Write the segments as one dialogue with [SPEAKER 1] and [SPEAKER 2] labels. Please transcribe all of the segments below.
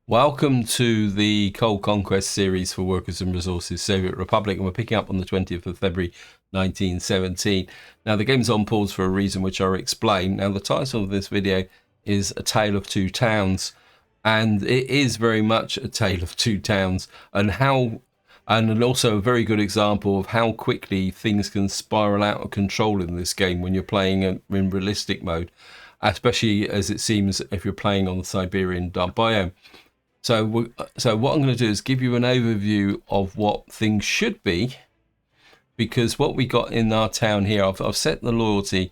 [SPEAKER 1] Welcome to the Cold Conquest series for Workers and Resources Soviet Republic, and we're picking up on the 20th of February 1917. Now, the game's on pause for a reason which I'll explain. Now, the title of this video is A Tale of Two Towns, and it is very much a tale of two towns, and also a very good example of how quickly things can spiral out of control in this game when you're playing in realistic mode, especially as it seems if you're playing on the Siberian biome. So what I'm going to do is give you an overview of what things should be, because what we got in our town here, I've set the loyalty,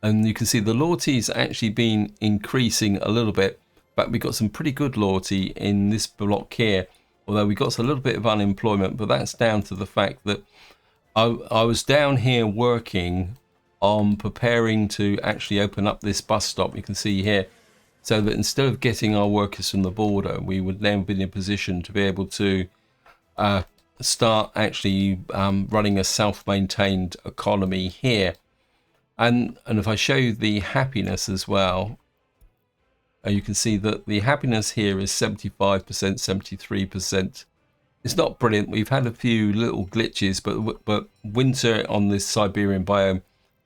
[SPEAKER 1] and you can see the loyalty's actually been increasing a little bit, but we got some pretty good loyalty in this block here, although we got a little bit of unemployment, but that's down to the fact that I was down here working on preparing to actually open up this bus stop, you can see here, so that instead of getting our workers from the border, we would then be in a position to be able to start actually running a self-maintained economy here. And if I show you the happiness as well, you can see that the happiness here is 75%, 73%. It's not brilliant. We've had a few little glitches, but winter on this Siberian biome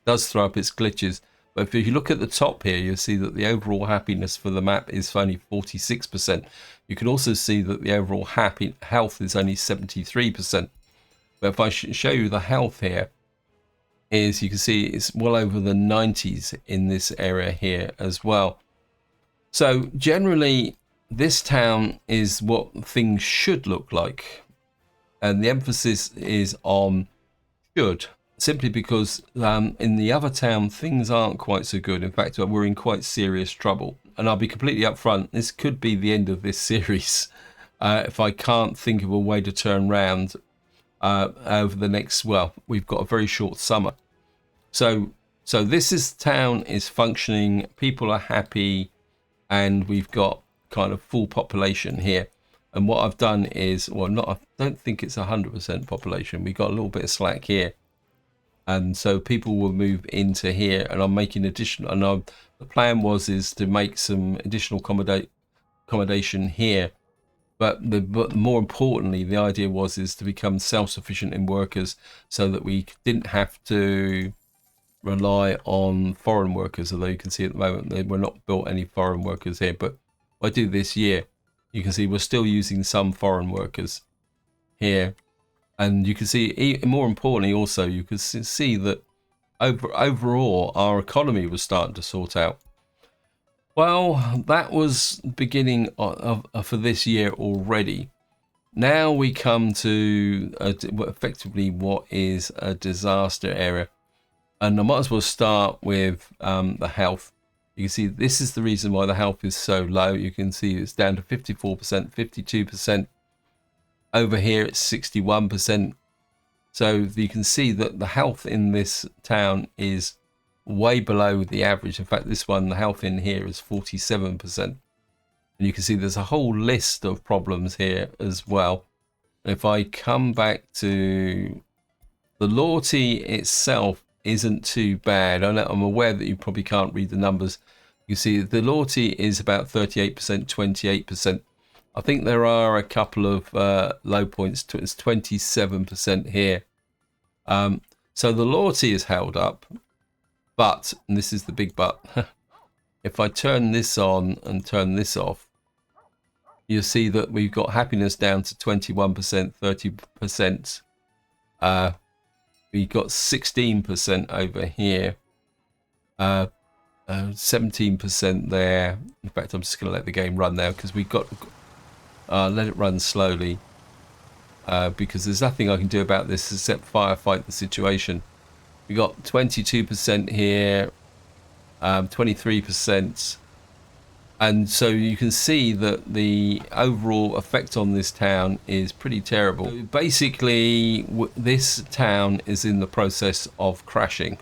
[SPEAKER 1] does throw up its glitches. But if you look at the top here, you'll see that the overall happiness for the map is only 46%. You can also see that the overall health is only 73%. But if I show you the health here, you can see it's well over the 90s in this area here as well. So generally, this town is what things should look like. And the emphasis is on should. Simply because in the other town, things aren't quite so good. In fact, we're in quite serious trouble. And I'll be completely upfront, this could be the end of this series if I can't think of a way to turn around over the next, well, we've got a very short summer. So this town is functioning, people are happy, and we've got kind of full population here. And what I've done is, I don't think it's 100% population. We've got a little bit of slack here. And so people will move into here, and I'm making additional. And the plan is to make some additional accommodation here. But more importantly, the idea is to become self-sufficient in workers, so that we didn't have to rely on foreign workers. Although you can see at the moment we're not built any foreign workers here. But I do this year, you can see we're still using some foreign workers here. And you can see, more importantly, also, you can see that overall our economy was starting to sort out. Well, that was the beginning for this year already. Now we come to effectively what is a disaster area. And I might as well start with the health. You can see this is the reason why the health is so low. You can see it's down to 54%, 52%. Over here it's 61%. So you can see that the health in this town is way below the average. In fact, this one, the health in here is 47%. And you can see there's a whole list of problems here as well. If I come back to the loyalty itself, isn't too bad. I'm aware that you probably can't read the numbers. You see the loyalty is about 38%, 28%. I think there are a couple of low points. It's 27% here. So the loyalty is held up. But, and this is the big but, if I turn this on and turn this off, you'll see that we've got happiness down to 21%, 30%. We've got 16% over here. 17% there. In fact, I'm just going to let the game run now, because we've got... let it run slowly, because there's nothing I can do about this except firefight the situation. We got 22% here, 23%, and so you can see that the overall effect on this town is pretty terrible. So basically, this town is in the process of crashing.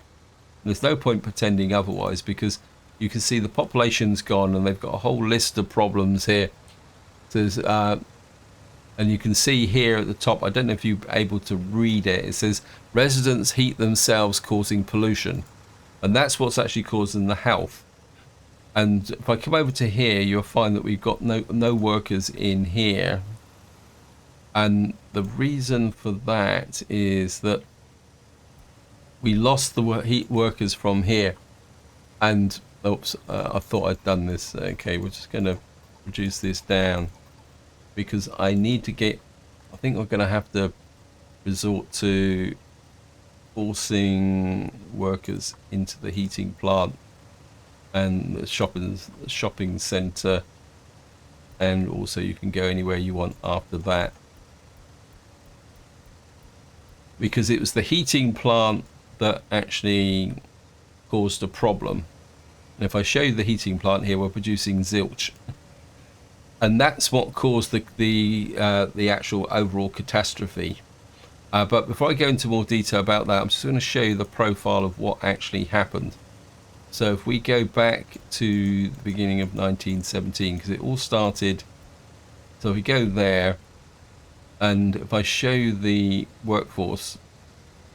[SPEAKER 1] There's no point pretending otherwise, because you can see the population's gone, and they've got a whole list of problems here. And you can see here at the top, I don't know if you're able to read it, it says residents heat themselves causing pollution, and that's what's actually causing the health. And if I come over to here, you'll find that we've got no workers in here. And the reason for that is that we lost the heat workers from here. And oops, I thought I'd done this. Okay, we're just going to reduce this down because I need to get, I think we're going to have to resort to forcing workers into the heating plant and the shopping center, and also you can go anywhere you want after that, because it was the heating plant that actually caused a problem. And if I show you the heating plant here, we're producing zilch, and that's what caused the actual overall catastrophe. But before I go into more detail about that, I'm just going to show you the profile of what actually happened. So if we go back to the beginning of 1917, because it all started, so if we go there, and if I show you the workforce,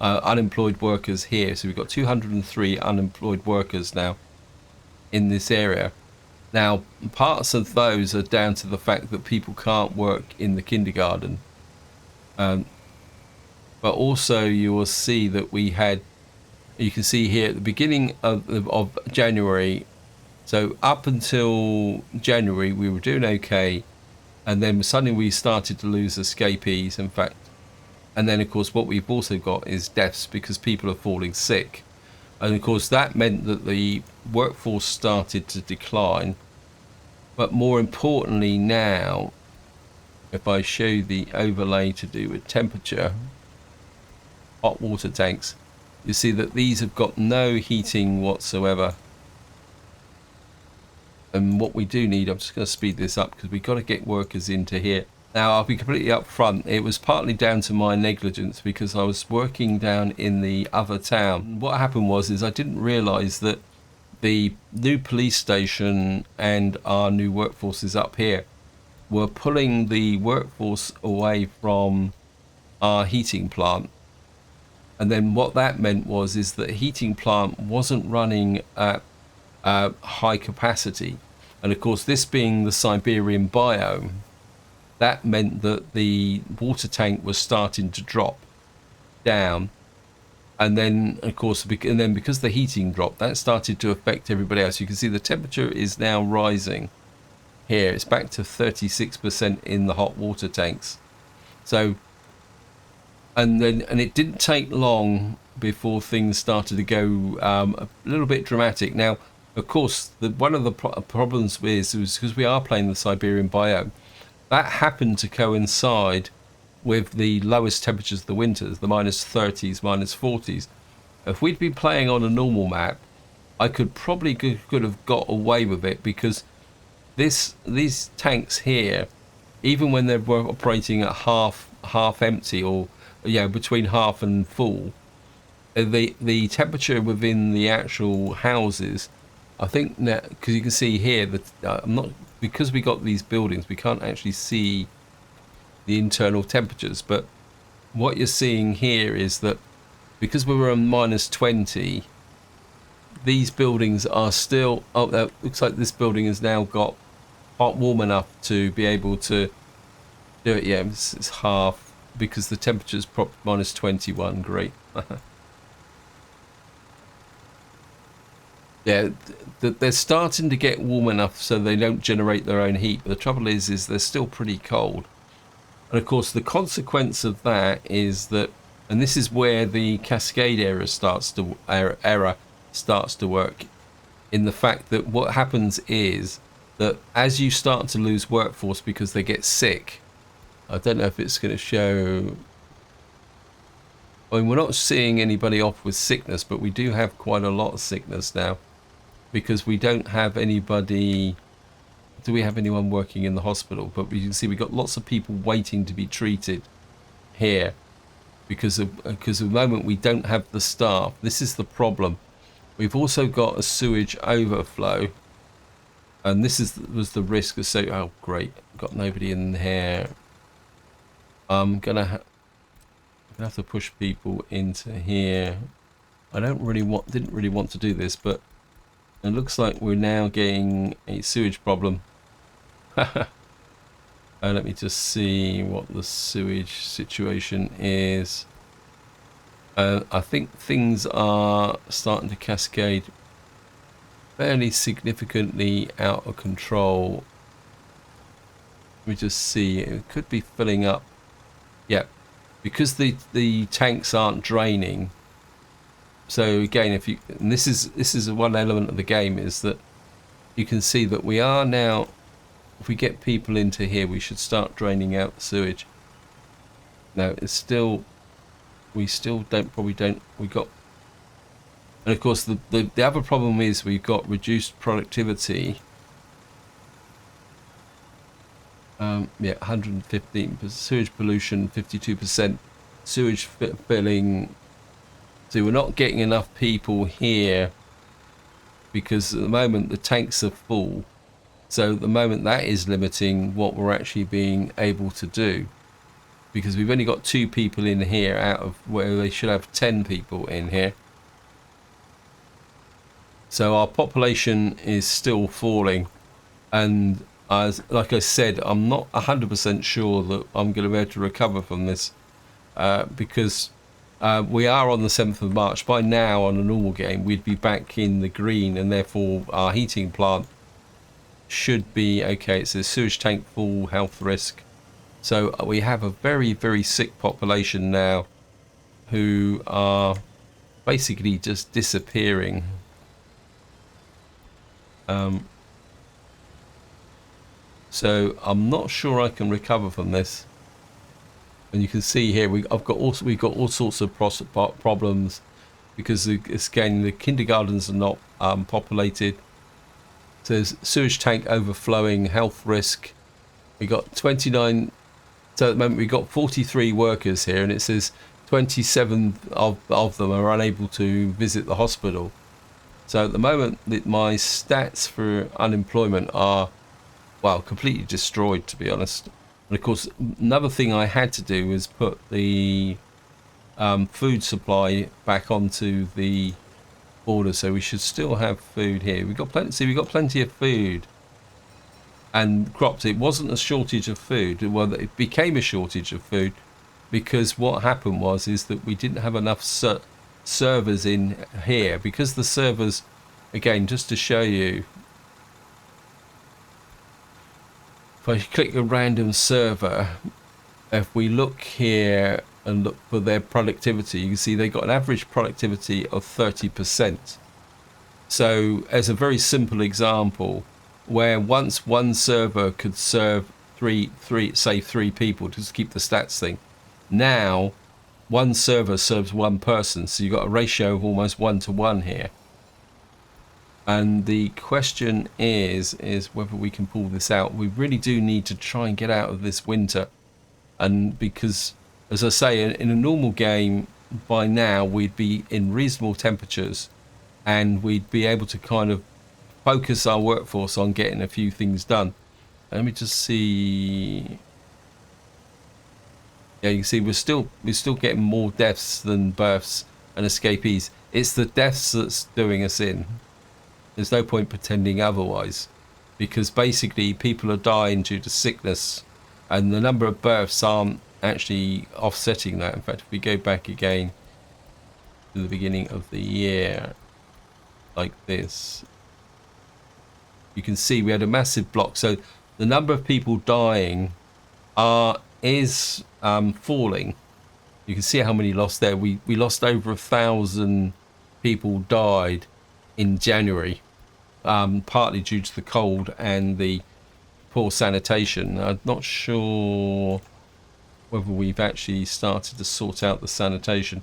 [SPEAKER 1] unemployed workers here, so we've got 203 unemployed workers now in this area. Now, parts of those are down to the fact that people can't work in the kindergarten. But also you will see that we had, you can see here at the beginning of January, so up until January we were doing okay, and then suddenly we started to lose escapees, in fact. And then of course what we've also got is deaths because people are falling sick, and of course that meant that the workforce started to decline. But more importantly now, if I show the overlay to do with temperature, hot water tanks, you see that these have got no heating whatsoever. And what we do need, I'm just going to speed this up because we've got to get workers into here. Now I'll be completely upfront, it was partly down to my negligence because I was working down in the other town. What happened was I didn't realise that the new police station and our new workforces up here were pulling the workforce away from our heating plant. And then what that meant was that heating plant wasn't running at high capacity. And of course, this being the Siberian biome, that meant that the water tank was starting to drop down. And then of course, because the heating dropped, that started to affect everybody else. You can see the temperature is now rising here. It's back to 36% in the hot water tanks. So and it didn't take long before things started to go a little bit dramatic. Now of course one of the problems was because we are playing the Siberian biome, that happened to coincide with the lowest temperatures of the winters, the -30s, -40s. If we'd been playing on a normal map, I could have got away with it, because these tanks here, even when they were operating at half empty, or between half and full, the temperature within the actual houses, I think that, because you can see here that because we got these buildings, we can't actually see the internal temperatures, but what you're seeing here is that because we were on -20, these buildings are still, that looks like this building has now got hot warm enough to be able to do it. Yeah, it's half, because the temperature's propped -21. Great. Yeah, they're starting to get warm enough so they don't generate their own heat, but the trouble is they're still pretty cold. And of course the consequence of that is that, and this is where the cascade error starts to work, in the fact that what happens is that as you start to lose workforce because they get sick, I don't know if it's going to show, I mean, we're not seeing anybody off with sickness, but we do have quite a lot of sickness now, because we don't have anybody. Do we have anyone working in the hospital? But you can see we've got lots of people waiting to be treated here, because at the moment we don't have the staff. This is the problem. We've also got a sewage overflow, and this was the risk. So, oh great, got nobody in here. I'm gonna have to push people into here. I didn't really want to do this, but It looks like we're now getting a sewage problem. Let me just see what the sewage situation is. I think things are starting to cascade fairly significantly out of control. Let me just see. It could be filling up. Yeah, because the tanks aren't draining. So again, if you, and this is one element of the game, is that you can see that we are now, if we get people into here, we should start draining out the sewage. Now it's still, we still probably don't, we got, and of course the other problem is we've got reduced productivity. Yeah, 115%, sewage pollution 52%, sewage filling. So we're not getting enough people here because at the moment the tanks are full. So at the moment that is limiting what we're actually being able to do, because we've only got 2 people in here out of where they should have 10 people in here. So our population is still falling, and as like I said, I'm not 100% sure that I'm going to be able to recover from this, because we are on the 7th of March. By now, on a normal game, we'd be back in the green, and therefore our heating plant should be okay. It says sewage tank full, health risk. So we have a very, very sick population now who are basically just disappearing. So I'm not sure I can recover from this. And you can see here we've got all sorts of problems, because again the kindergartens are not populated. So there's sewage tank overflowing, health risk. We got 29. So at the moment we've got 43 workers here, and it says 27 of them are unable to visit the hospital. So at the moment my stats for unemployment are, well, completely destroyed, to be honest. And of course, another thing I had to do was put the food supply back onto the border, so we should still have food here. We've got plenty. See, we've got plenty of food and crops. It wasn't a shortage of food. Well, it became a shortage of food because what happened is that we didn't have enough servers in here, because the servers, again, just to show you. If I click a random server, if we look here and look for their productivity, you can see they got an average productivity of 30%. So as a very simple example, where once one server could serve three people, just keep the stats thing, now one server serves one person, so you've got a ratio of almost 1-to-1 here. And the question is whether we can pull this out. We really do need to try and get out of this winter. And because, as I say, in a normal game, by now we'd be in reasonable temperatures, and we'd be able to kind of focus our workforce on getting a few things done. Let me just see. Yeah, you can see we're still getting more deaths than births and escapees. It's the deaths that's doing us in. There's no point pretending otherwise, because basically people are dying due to sickness, and the number of births aren't actually offsetting that. In fact, if we go back again to the beginning of the year, like this, you can see we had a massive block. So the number of people dying is falling. You can see how many lost there. We lost over 1,000 people died in January, partly due to the cold and the poor sanitation. I'm not sure whether we've actually started to sort out the sanitation.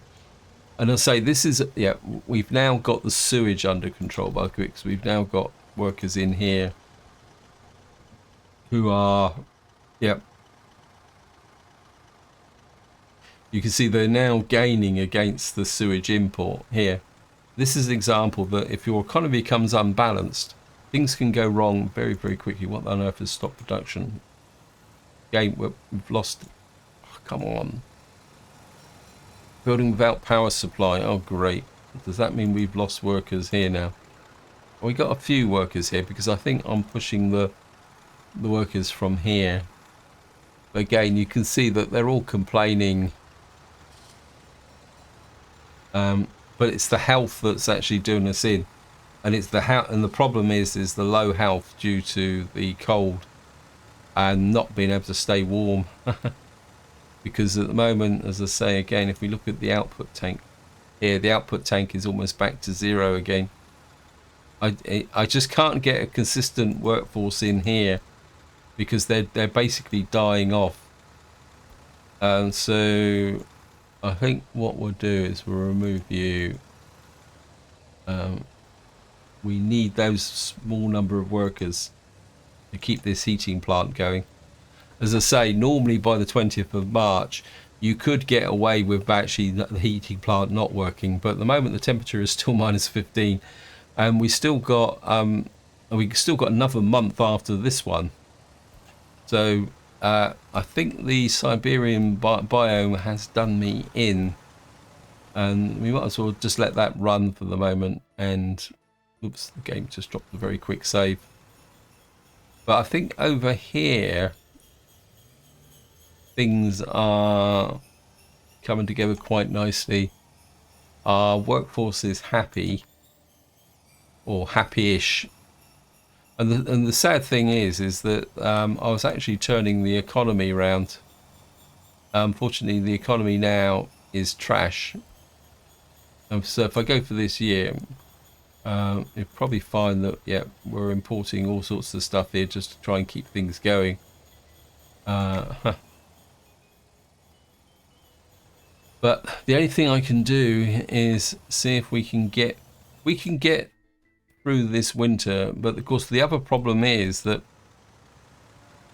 [SPEAKER 1] And I'll say this is, yeah, we've now got the sewage under control, because we've now got workers in here who are, yeah, you can see they're now gaining against the sewage import here. This is an example that if your economy becomes unbalanced, things can go wrong very, very quickly. What on earth has stopped production? Again, we've lost, oh, come on. Building without power supply. Oh, great. Does that mean we've lost workers here now? We got a few workers here because I think I'm pushing the workers from here. But again, you can see that they're all complaining. But it's the health that's actually doing us in. And it's the and the problem is the low health due to the cold and not being able to stay warm. Because at the moment, as I say again, if we look at the output tank here, the output tank is almost back to 0 again. I just can't get a consistent workforce in here because they're basically dying off. And so I think what we'll do is we'll remove you. We need those small number of workers to keep this heating plant going. As I say, normally by the 20th of March, you could get away with actually the heating plant not working. But at the moment, the temperature is still -15, and we still got another month after this one. So I think the Siberian biome has done me in, and we might as well just let that run for the moment. And oops, the game just dropped a very quick save. But I think over here things are coming together quite nicely. Our workforce is happy, or happy-ish. And the sad thing is that I was actually turning the economy around. Unfortunately, the economy now is trash. So if I go for this year, you'll probably find that, yeah, we're importing all sorts of stuff here just to try and keep things going. But the only thing I can do is see if we can get through this winter. But of course, the other problem is that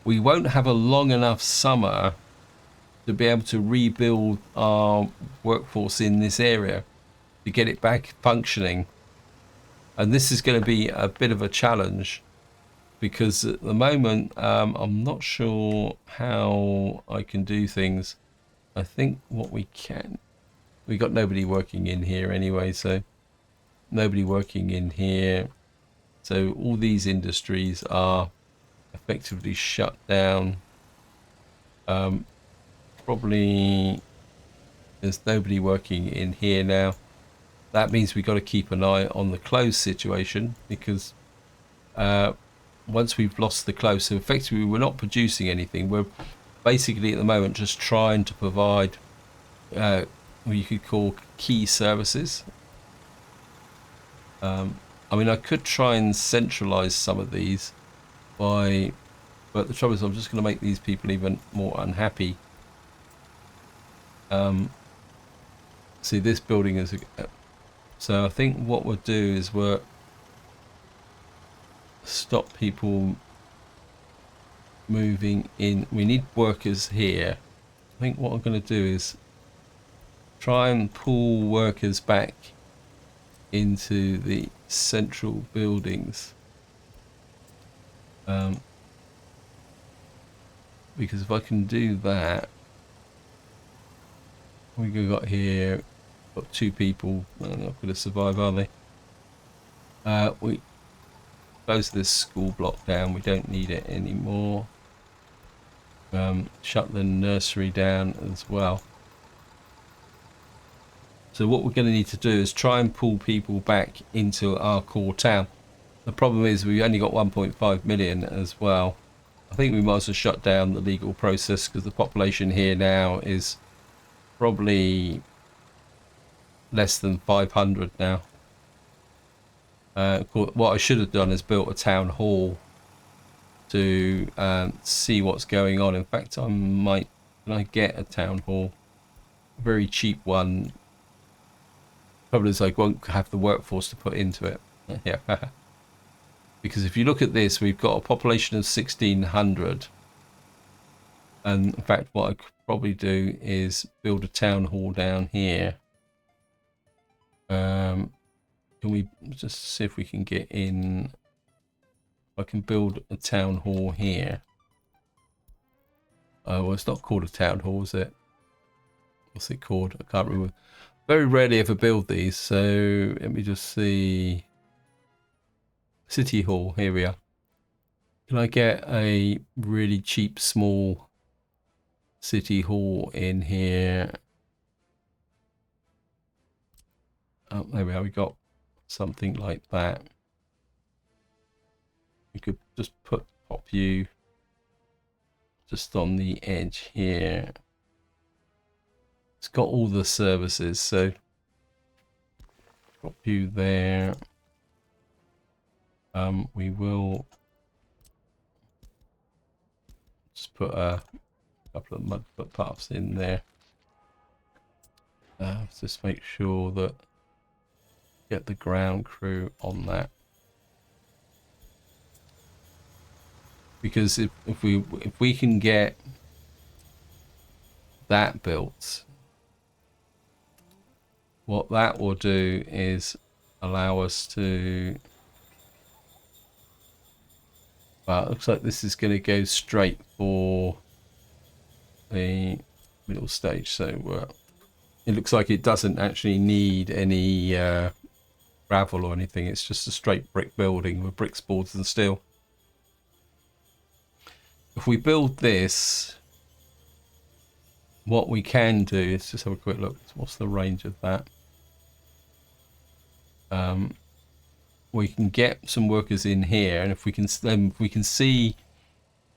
[SPEAKER 1] we won't have a long enough summer to be able to rebuild our workforce in this area to get it back functioning. And this is going to be a bit of a challenge because at the moment I'm not sure how I can do things. I think what we got nobody working in here anyway, so nobody working in here. So all these industries are effectively shut down. Probably there's nobody working in here now. That means we've got to keep an eye on the clothes situation because once we've lost the clothes, so effectively we're not producing anything. We're basically at the moment just trying to provide what you could call key services. I mean, I could try and centralize some of these but the trouble is I'm just going to make these people even more unhappy. See, this building is so I think what we'll do is we'll stop people moving in. We need workers here. I think what I'm going to do is try and pull workers back into the central buildings. Because if I can do that, we've got here, got 2 people. They're not going to survive, are they? We close this school block down. We don't need it anymore. Shut the nursery down as well. So what we're going to need to do is try and pull people back into our core town. The problem is we've only got 1.5 million as well. I think we might as well shut down the legal process because the population here now is probably less than 500 now. What I should have done is built a town hall to see what's going on. In fact, can I get a town hall? A very cheap one. Problem is I won't have the workforce to put into it. Yeah. Because if you look at this, we've got a population of 1,600. And in fact, what I could probably do is build a town hall down here. Can we just see if we can get in? I can build a town hall here. Oh, well, it's not called a town hall, is it? What's it called? I can't remember. Very rarely ever build these, so let me just see. City Hall. Here we are. Can I get a really cheap, small City Hall in here? Oh, there we are. We got something like that. We could just pop you just on the edge here. It's got all the services, so pop you there. We will just put a couple of mud footpaths in there. Just make sure that get the ground crew on that, because if we can get that built, what that will do is allow us to, well, it looks like this is going to go straight for the middle stage, so it looks like it doesn't actually need any gravel or anything. It's just a straight brick building with bricks, boards and steel. If we build this, what we can do is just have a quick look. What's the range of that? We can get some workers in here, and if we can, then we can see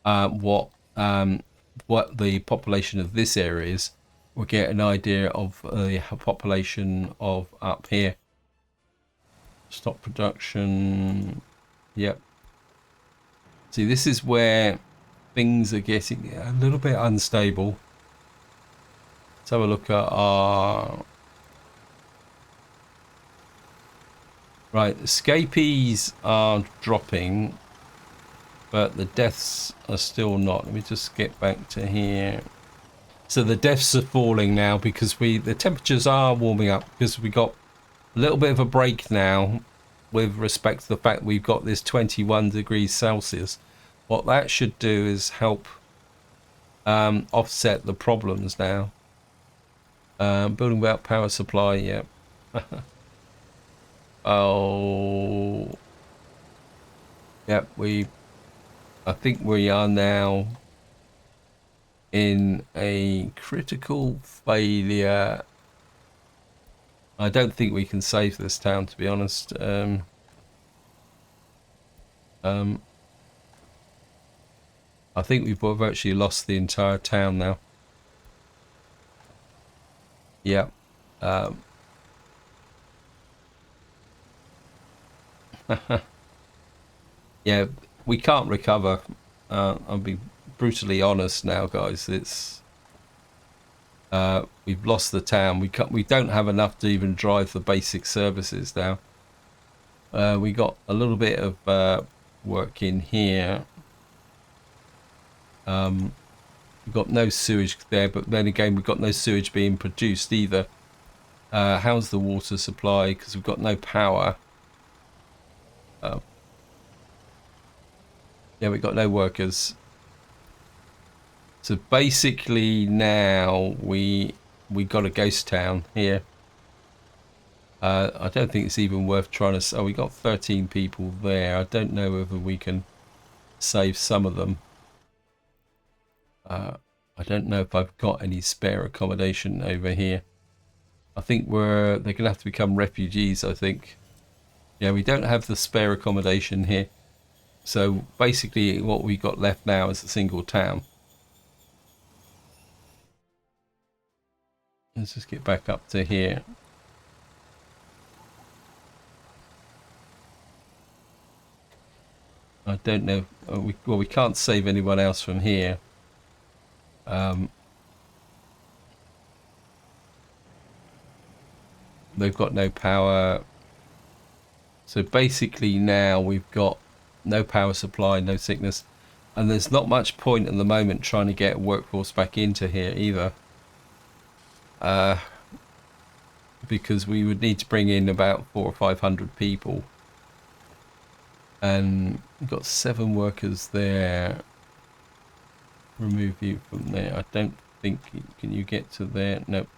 [SPEAKER 1] what the population of this area is. We'll get an idea of the population of up here. Stop production. Yep. See, this is where things are getting a little bit unstable. Let's have a look at our... Right, escapees are dropping, but the deaths are still not. Let me just get back to here. So the deaths are falling now because the temperatures are warming up, because we got a little bit of a break now with respect to the fact we've got this 21 degrees Celsius. What that should do is help offset the problems now. Building without power supply, yeah. Oh, yep. I think we are now in a critical failure. I don't think we can save this town, to be honest. I think we've virtually lost the entire town now. Yeah. Yeah, we can't recover. I'll be brutally honest now, guys. It's we've lost the town. We don't have enough to even drive the basic services now. We got a little bit of work in here. We've got no sewage there, but then again, we've got no sewage being produced either. How's the water supply? Because we've got no power. Yeah, we've got no workers. So basically now we got a ghost town here. I don't think it's even worth trying to... Oh, we got 13 people there. I don't know whether we can save some of them. I don't know if I've got any spare accommodation over here. I think they're going to have to become refugees, I think. Yeah, we don't have the spare accommodation here. So basically what we got left now is a single town. Let's just get back up to here. I don't know. Well, we can't save anyone else from here. They've got no power. So basically now we've got no power supply, no sickness. And there's not much point at the moment trying to get workforce back into here either. Because we would need to bring in about 400 or 500 people. And we've got 7 workers there. Remove you from there. I don't think... Can you get to there? Nope.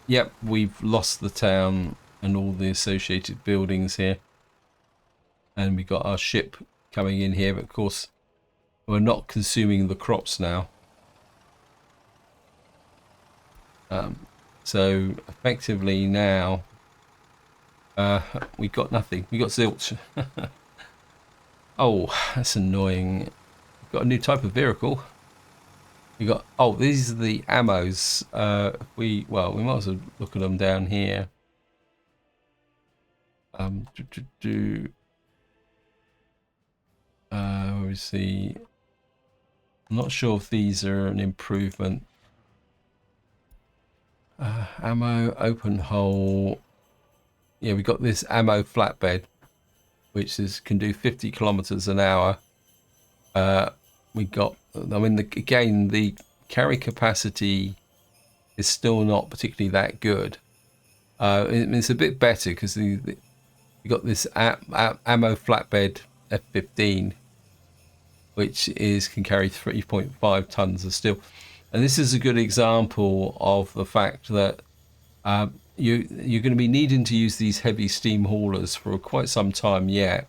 [SPEAKER 1] Yep, we've lost the town. and all the associated buildings here. And we got our ship coming in here, but of course we're not consuming the crops now. So effectively now we got nothing. We got zilch. Oh, that's annoying. We've got a new type of vehicle. We got, oh, these are the ammos. We might as well look at them down here. Where is the? I'm not sure if these are an improvement. Ammo, open hole. Yeah, we got this ammo flatbed, which can do 50 kilometers an hour. We got, I mean, again, the carry capacity is still not particularly that good. It's a bit better because we got this ammo flatbed F15, which can carry 3.5 tons of steel. And this is a good example of the fact that you're going to be needing to use these heavy steam haulers for quite some time yet.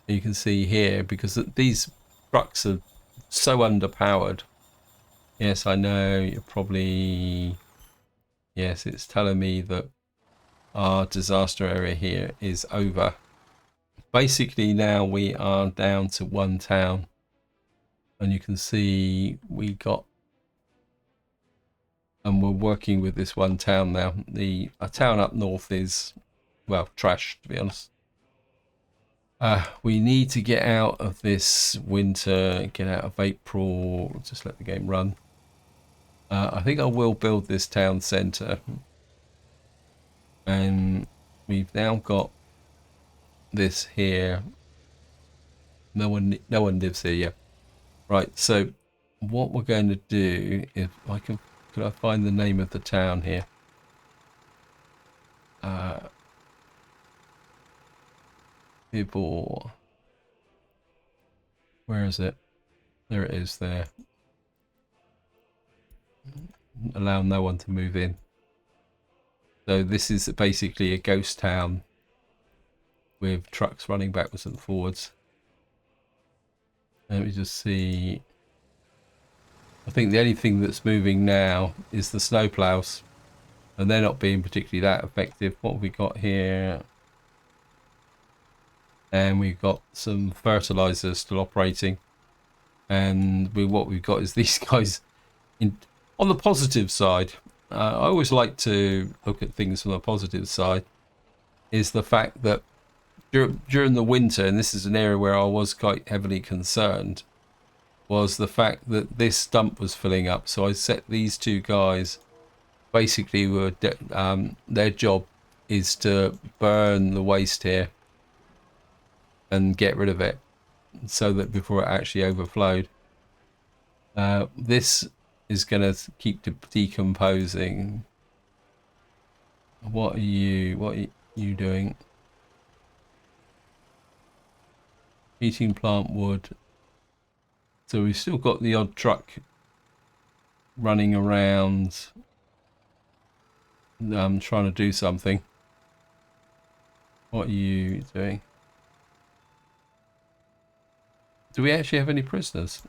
[SPEAKER 1] You can see here, because these trucks are so underpowered. Yes, I know, you're probably... Yes, it's telling me that our disaster area here is over. Basically now we are down to one town. And you can see we got... And we're working with this one town now. A town up north is, well, trash, to be honest. We need to get out of this winter, get out of April, just let the game run. I think I will build this town centre. And we've now got this here. No one lives here yet. Right, so what we're going to do, if I could I find the name of the town here? People, where is it? There it is there. Allow no one to move in. So this is basically a ghost town with trucks running backwards and forwards. Let me just see. I think the only thing that's moving now is the snowplows, and they're not being particularly that effective. What have we got here? And we've got some fertilizers still operating, and what we've got is these guys. On the positive side, I always like to look at things from the positive side, is the fact that during the winter, and this is an area where I was quite heavily concerned, was the fact that this dump was filling up. So I set these two guys, basically their job is to burn the waste here and get rid of it, so that before it actually overflowed. This is going to keep decomposing. What are you doing? Heating plant wood. So we've still got the odd truck running around, trying to do something. What are you doing? Do we actually have any prisoners?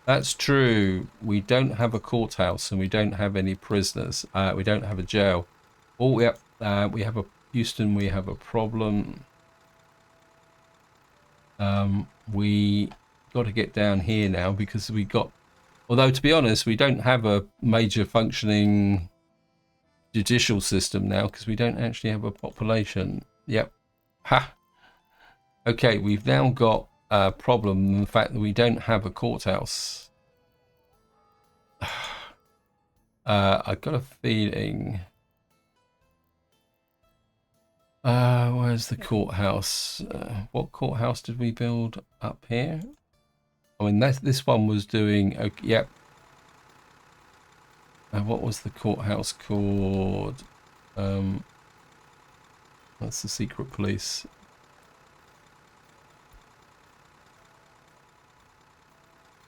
[SPEAKER 1] That's true. We don't have a courthouse and we don't have any prisoners. We don't have a jail. Oh, yeah. We have a Houston. We have a problem. We got to get down here now because we got. Although to be honest, we don't have a major functioning judicial system now because we don't actually have a population. Yep. Ha. Okay, we've now got a problem in the fact that we don't have a courthouse. I've got a feeling. Where's the courthouse? What courthouse did we build up here? I mean, this one was doing. Okay, yep. What was the courthouse called? That's the secret police.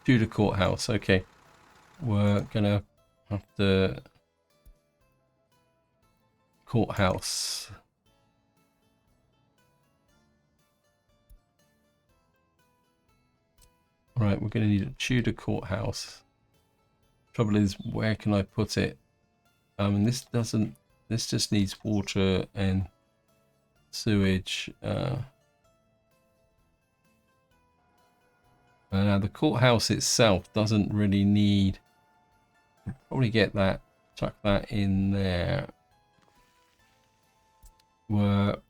[SPEAKER 1] Tudor courthouse. Okay, we're gonna have to Courthouse. Right, we're going to need a Tudor courthouse. Trouble is, where can I put it? This doesn't. This just needs water and sewage. Now the courthouse itself doesn't really need. Probably get that. Chuck that in there. But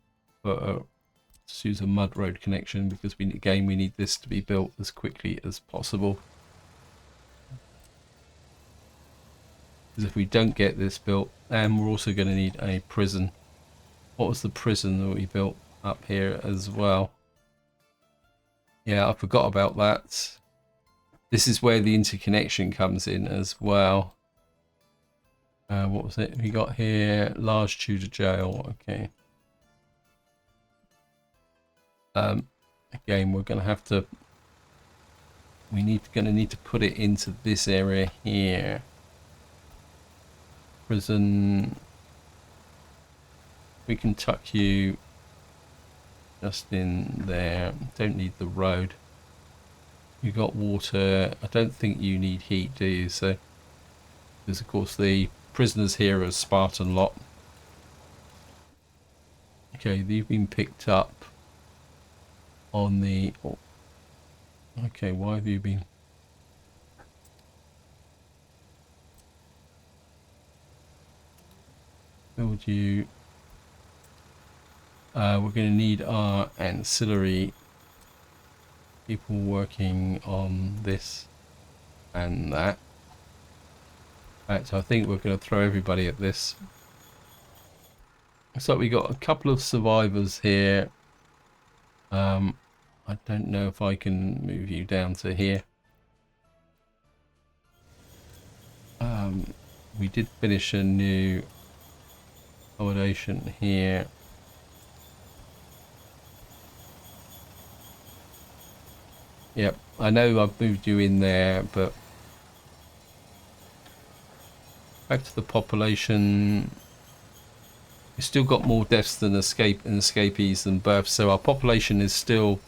[SPEAKER 1] let's use a mud road connection because we need this to be built as quickly as possible. Because if we don't get this built, then we're also going to need a prison. What was the prison that we built up here as well? Yeah, I forgot about that. This is where the interconnection comes in as well. What was it we got here? Large Tudor jail. Okay. Again, we're going to have to. Going to need to put it into this area here. Prison. We can tuck you just in there. Don't need the road. You got water. I don't think you need heat, do you? So, because of course the prisoners here are Spartan lot. Okay, they've been picked up on the. Oh, okay, why have you been? Build you. We're going to need our ancillary people working on this and that. Right, so I think we're going to throw everybody at this. So we got a couple of survivors here. I don't know if I can move you down to here. We did finish a new accommodation here. Yep, I know I've moved you in there, but back to the population. We've still got more deaths than escapees than births, so our population is still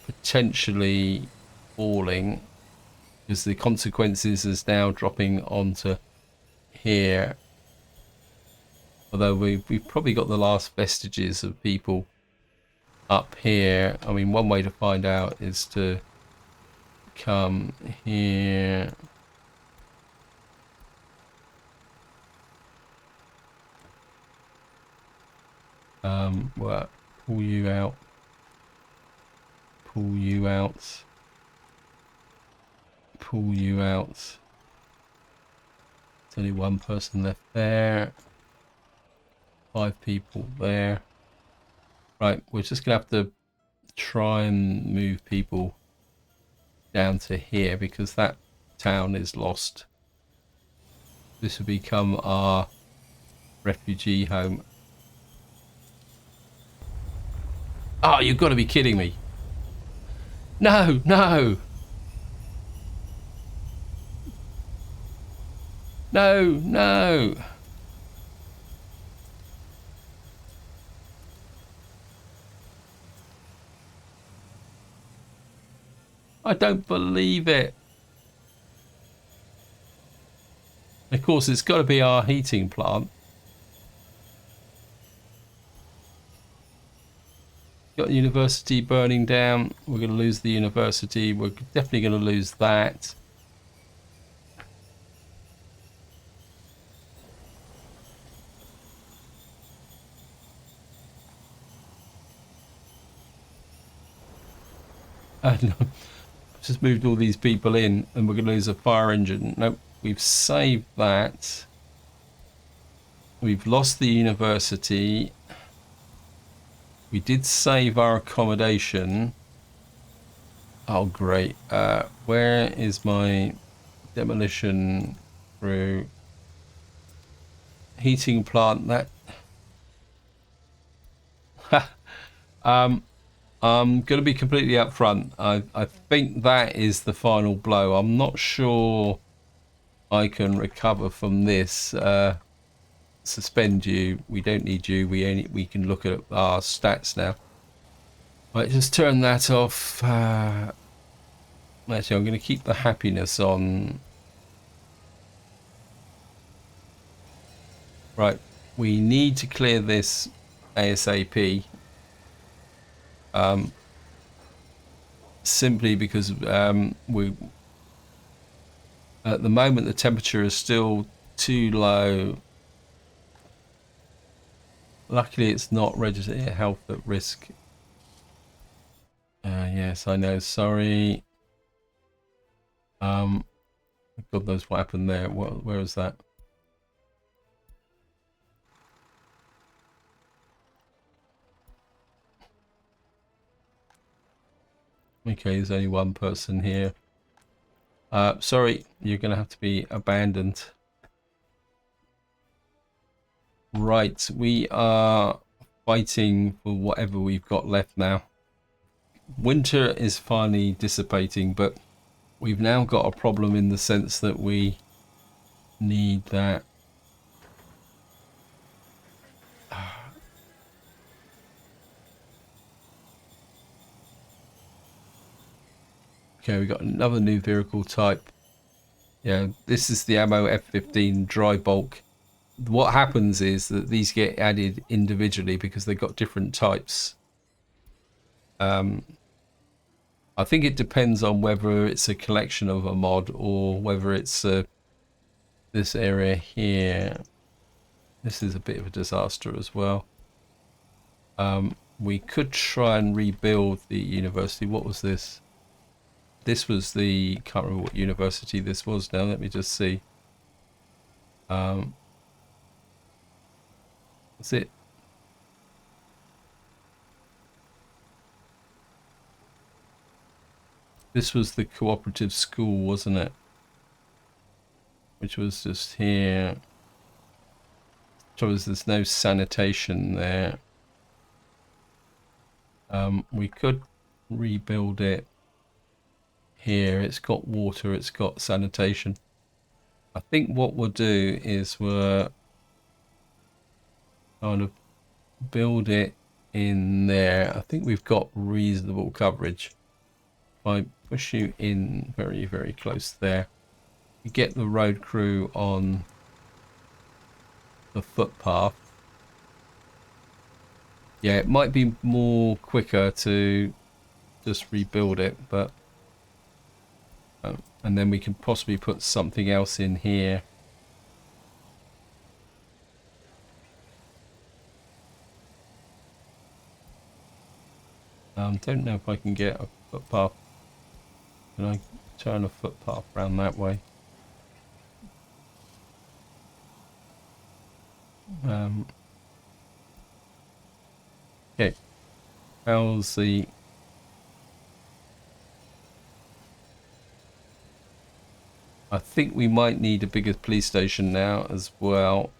[SPEAKER 1] potentially falling because the consequences is now dropping onto here. Although we've probably got the last vestiges of people up here. I mean, one way to find out is to come here. Well, pull you out. Pull you out. Pull you out. There's only one person left there. 5 people there. Right, we're just going to have to try and move people down to here because that town is lost. This will become our refugee home. Oh, you've got to be kidding me. No, no. No, no. I don't believe it. Of course, it's got to be our heating plant. Got the university burning down. We're going to lose the university. We're definitely going to lose that. Just moved all these people in and we're going to lose a fire engine. Nope, we've saved that. We've lost the university. We did save our accommodation. Oh, great. Where is my demolition crew? Heating plant, that... I'm going to be completely upfront. I think that is the final blow. I'm not sure I can recover from this. suspend you. We don't need you. We can look at our stats now. Right, just turn that off. Actually, I'm going to keep the happiness on. Right, we need to clear this ASAP. Simply because we at the moment the temperature is still too low. Luckily, it's not registered health at risk. Yes, I know. Sorry. God knows what happened there. Where is that? Okay, there's only one person here. Sorry, you're going to have to be abandoned. Right, we are fighting for whatever we've got left now. Winter is finally dissipating, but we've now got a problem in the sense that we need that. Okay, we got another new vehicle type. Yeah, this is the ammo F-15 dry bulk. What happens is that these get added individually because they've got different types. I think it depends on whether it's a collection of a mod or whether it's this area here. This is a bit of a disaster as well. We could try and rebuild the university. What was this? This was the, can't remember what university this was now. Let me just see. That's it. This was the cooperative school, wasn't it? Which was just here. So there's no sanitation there. We could rebuild it here. It's got water, it's got sanitation. I think what we'll do is we'll kind of build it in there. I think we've got reasonable coverage. If I push you in very, very close there, you get the road crew on the footpath. Yeah, it might be more quicker to just rebuild it, but and then we can possibly put something else in here. Don't know if I can get a footpath. Can I turn a footpath around that way? Okay. How's the... I think we might need a bigger police station now as well.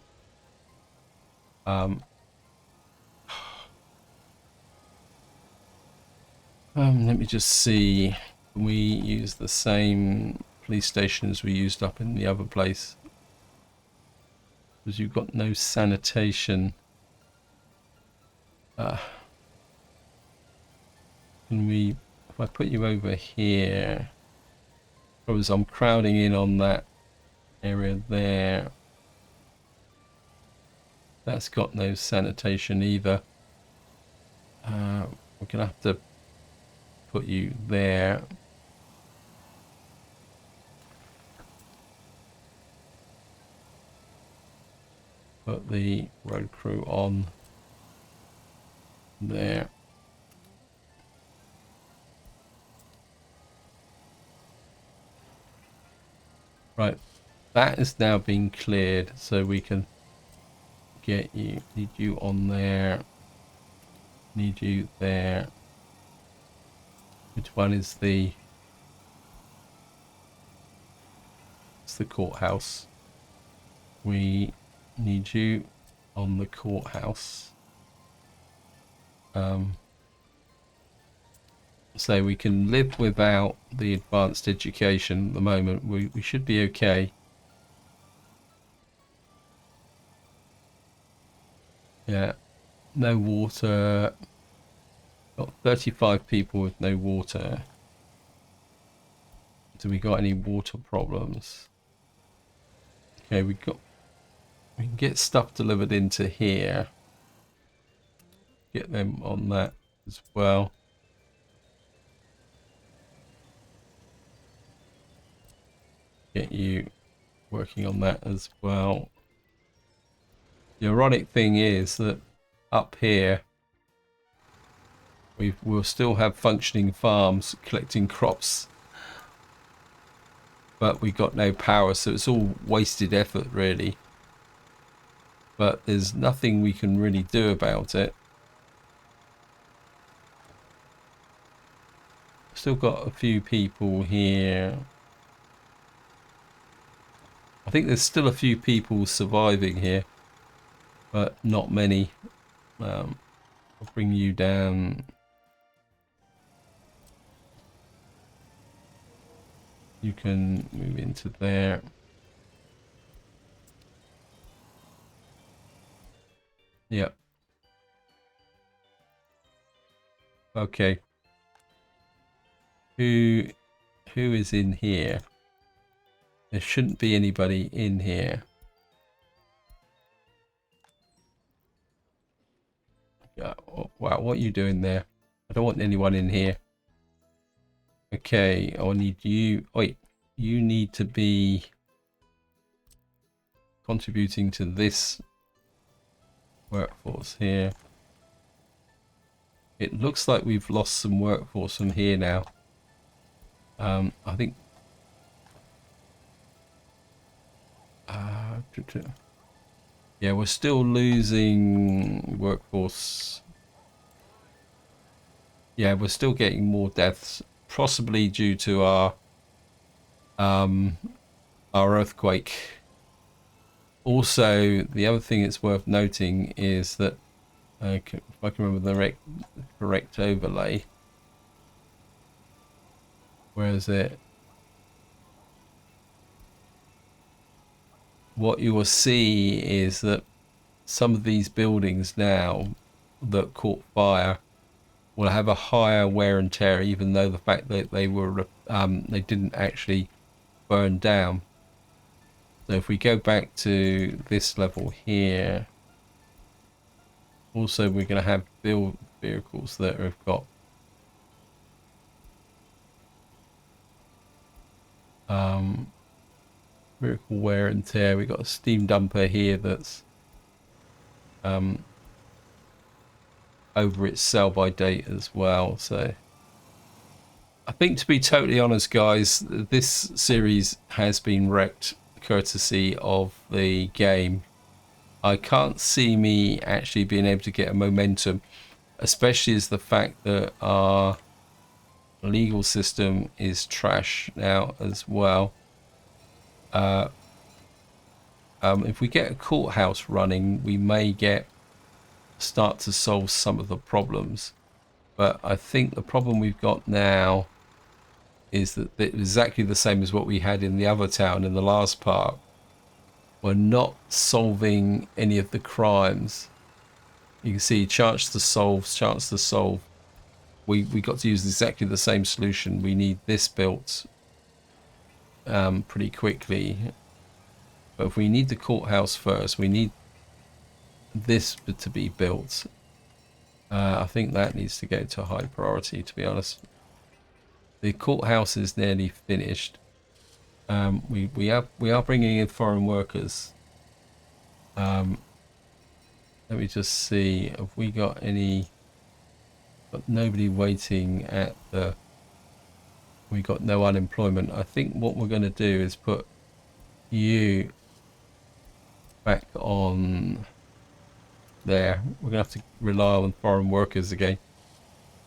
[SPEAKER 1] Let me just see. Can we use the same police station as we used up in the other place? Because you've got no sanitation. Can we... If I put you over here... Because I'm crowding in on that area there. That's got no sanitation either. We're going to have to put you there. Put the road crew on there. Right, that is now being cleared, so we can get you, need you on there, need you there. Which one is the... It's the courthouse. We need you on the courthouse. So we can live without the advanced education at the moment. We should be okay. Yeah, no water. Got 35 people with no water. Do we got any water problems? Okay, we can get stuff delivered into here. Get them on that as well. Get you working on that as well. The ironic thing is that up here we'll still have functioning farms collecting crops, but we got no power, so it's all wasted effort really. But there's nothing we can really do about it. Still got a few people here. I think there's still a few people surviving here, but not many. I'll bring you down. You can move into there. Yep. Okay. Who is in here? There shouldn't be anybody in here. Oh, wow, what are you doing there? I don't want anyone in here. Okay, I need you. Wait, you need to be contributing to this workforce here. It looks like we've lost some workforce from here now. I think yeah, we're still losing workforce. Yeah, we're still getting more deaths, possibly due to our earthquake. Also, the other thing that's worth noting is that if I can remember the correct overlay, where is it? What you will see is that some of these buildings now that caught fire will have a higher wear and tear, even though the fact that they were they didn't actually burn down. So if we go back to this level here, also we're going to have build vehicles that have got vehicle wear and tear. We've got a steam dumper here that's over its sell by date as well. So I think, to be totally honest guys, this series has been wrecked courtesy of the game. I can't see me actually being able to get a momentum, especially as the fact that our legal system is trash now as well. If we get a courthouse running, we may start to solve some of the problems. But I think the problem we've got now is that it's exactly the same as what we had in the other town in the last part. We're not solving any of the crimes. You can see chance to solve. We got to use exactly the same solution. We need this built pretty quickly. But if we need the courthouse first, we need this to be built. I think that needs to go to a high priority, to be honest. The courthouse is nearly finished. We are bringing in foreign workers. Let me just see, have we got any? Got nobody waiting at the. We got no unemployment. I think what we're going to do is put you back on there. We're going to have to rely on foreign workers again,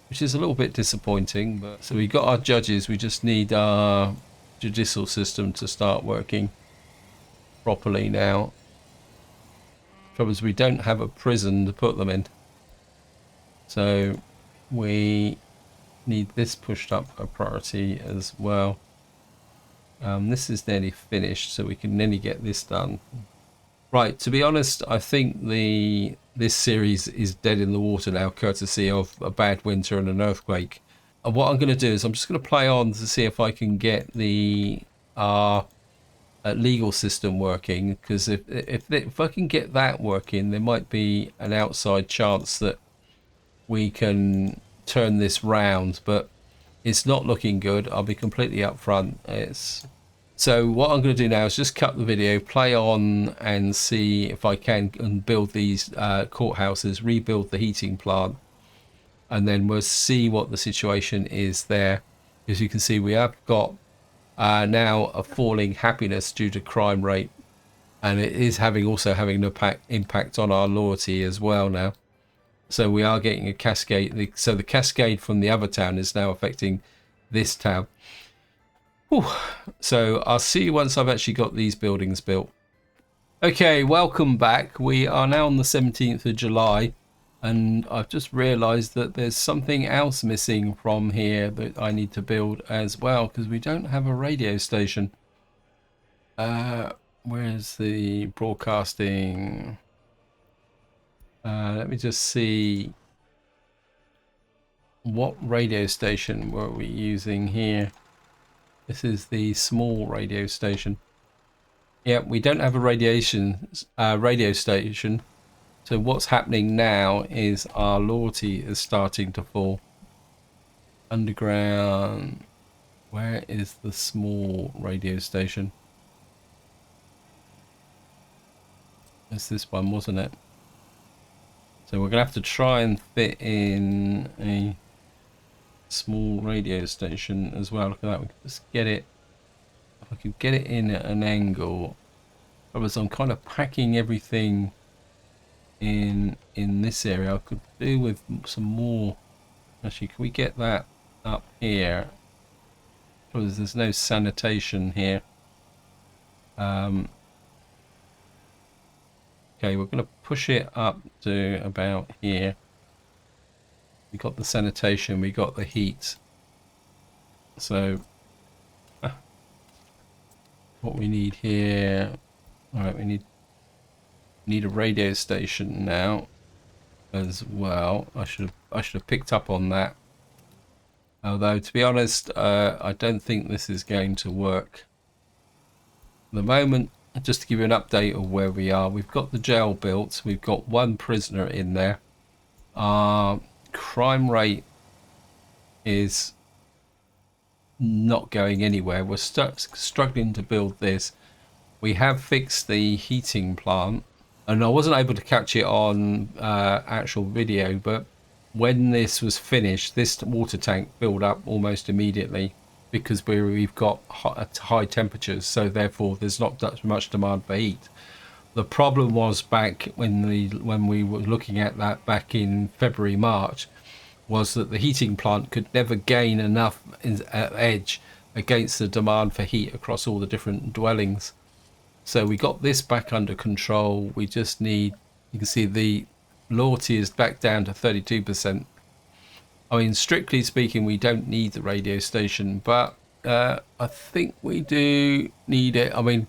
[SPEAKER 1] which is a little bit disappointing. But so we got our judges. We just need our judicial system to start working properly now. Trouble is we don't have a prison to put them in, so we need this pushed up a priority as well. This is nearly finished, so we can nearly get this done. Right, to be honest, I think the this series is dead in the water now, courtesy of a bad winter and an earthquake. And what I'm going to do is I'm just going to play on to see if I can get the legal system working, because if I can get that working, there might be an outside chance that we can turn this round, but it's not looking good. I'll be completely upfront. So what I'm going to do now is just cut the video, play on, and see if I can build these courthouses, rebuild the heating plant, and then we'll see what the situation is there. As you can see, we have got now a falling happiness due to crime rate, and it is also having an impact on our loyalty as well now. So we are getting a cascade. So the cascade from the other town is now affecting this town. Whew. So I'll see you once I've actually got these buildings built. Okay, welcome back. We are now on the 17th of July, and I've just realized that there's something else missing from here that I need to build as well, because we don't have a radio station. Where's the broadcasting? Let me just see. What radio station were we using here? This is the small radio station. Yeah, we don't have a radio station. So what's happening now is our loyalty is starting to fall. Underground. Where is the small radio station? It's this one, wasn't it? So we're going to have to try and fit in a small radio station as well. Look at that. We can just get it. If I could get it in at an angle. Otherwise, I'm kind of packing everything in this area. I could do with some more. Actually, can we get that up here? Because there's no sanitation here. Okay, we're going to push it up to about here. We got the sanitation, we got the heat. So what we need here, all right, we need a radio station now as well. I should have picked up on that. Although to be honest, I don't think this is going to work. At the moment, just to give you an update of where we are, we've got the jail built. We've got one prisoner in there. Our crime rate is not going anywhere. We're struggling to build this. We have fixed the heating plant, and I wasn't able to catch it on actual video, but when this was finished, this water tank filled up almost immediately, because we've got high temperatures, so therefore there's not that much demand for heat. The problem was back when we were looking at that back in February, March, was that the heating plant could never gain enough edge against the demand for heat across all the different dwellings. So we got this back under control. We just need, you can see the loyalty is back down to 32%. I mean, strictly speaking, we don't need the radio station, but I think we do need it. I mean,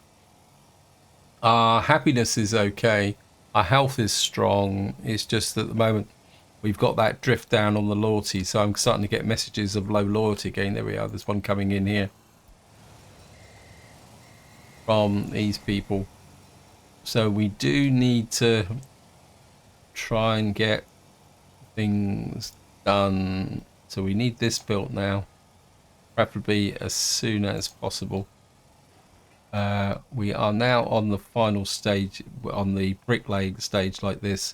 [SPEAKER 1] our happiness is okay. Our health is strong. It's just that at the moment we've got that drift down on the loyalty. So I'm starting to get messages of low loyalty again. There we are. There's one coming in here from these people. So we do need to try and get things done. So we need this built now, preferably as soon as possible. We are now on the final stage, on the bricklaying stage like this,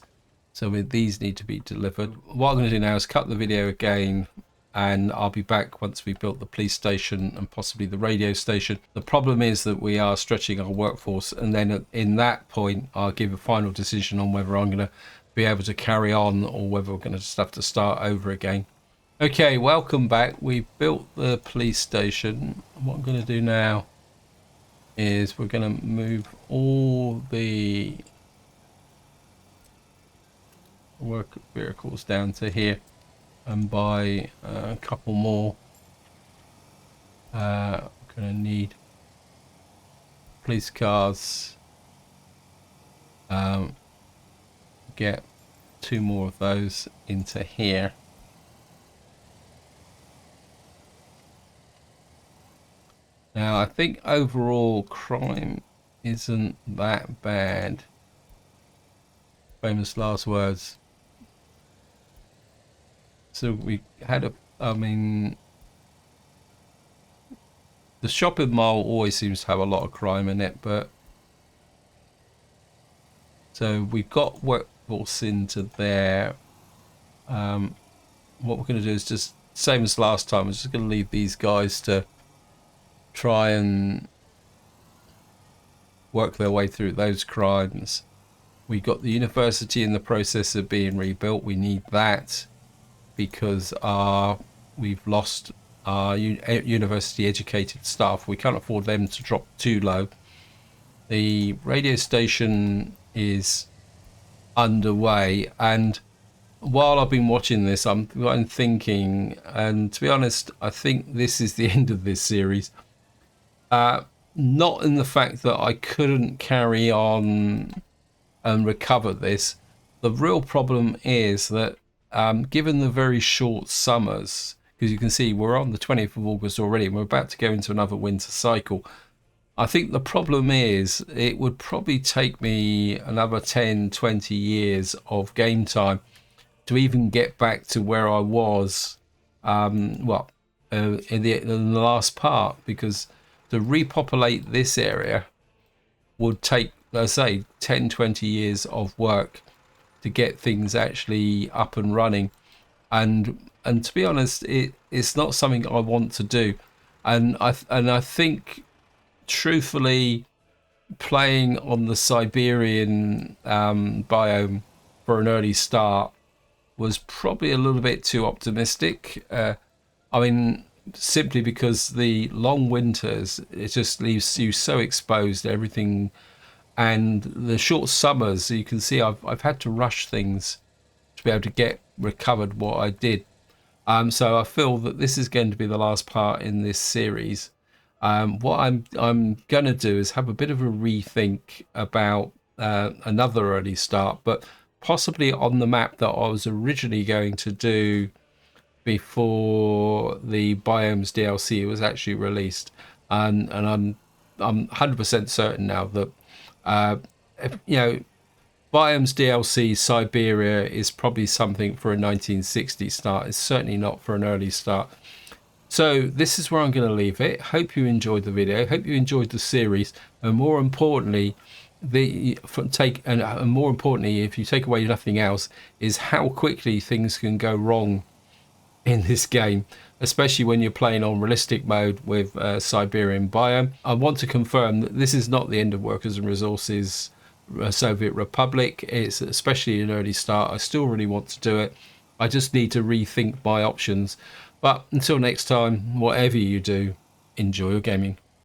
[SPEAKER 1] so these need to be delivered. What I'm going to do now is cut the video again, and I'll be back once we've built the police station and possibly the radio station. The problem is that we are stretching our workforce, and then in that point I'll give a final decision on whether I'm going to be able to carry on or whether we're going to just have to start over again. Okay, welcome back. We've built the police station. What I'm going to do now is we're going to move all the work vehicles down to here and buy a couple more. We're going to need police cars, get 2 more of those into here. Now, I think overall crime isn't that bad. Famous last words. So we had I mean, the shopping mall always seems to have a lot of crime in it, but so we've got workforce into there. What we're going to do is just same as last time. We're just going to leave these guys to try and work their way through those crimes. We got the university in the process of being rebuilt. We need that because we've lost our university educated staff. We can't afford them to drop too low. The radio station is underway, and while I've been watching this, I'm thinking, and to be honest, I think this is the end of this series. Not in the fact that I couldn't carry on and recover this. The real problem is that given the very short summers, because you can see we're on the 20th of August already, and we're about to go into another winter cycle. I think the problem is it would probably take me another 10, 20 years of game time to even get back to where I was, in the last part, because to repopulate this area would take, let's say, 10, 20 years of work to get things actually up and running. And to be honest, it's not something I want to do. And I think, truthfully, playing on the Siberian biome for an early start was probably a little bit too optimistic. I mean, simply because the long winters, it just leaves you so exposed to everything, and the short summers, you can see I've had to rush things to be able to get recovered what I did. So I feel that this is going to be the last part in this series. What I'm gonna do is have a bit of a rethink about another early start, but possibly on the map that I was originally going to do before the Biomes DLC was actually released. And I'm 100% certain now that Biomes DLC Siberia is probably something for a 1960 start. It's certainly not for an early start. So this is where I'm going to leave it. Hope you enjoyed the video. Hope you enjoyed the series, and more importantly, more importantly, if you take away nothing else, is how quickly things can go wrong in this game, especially when you're playing on realistic mode with Siberian biome. I want to confirm that this is not the end of Workers and Resources Soviet Republic. It's especially an early start. I still really want to do it. I just need to rethink my options. But until next time, whatever you do, enjoy your gaming.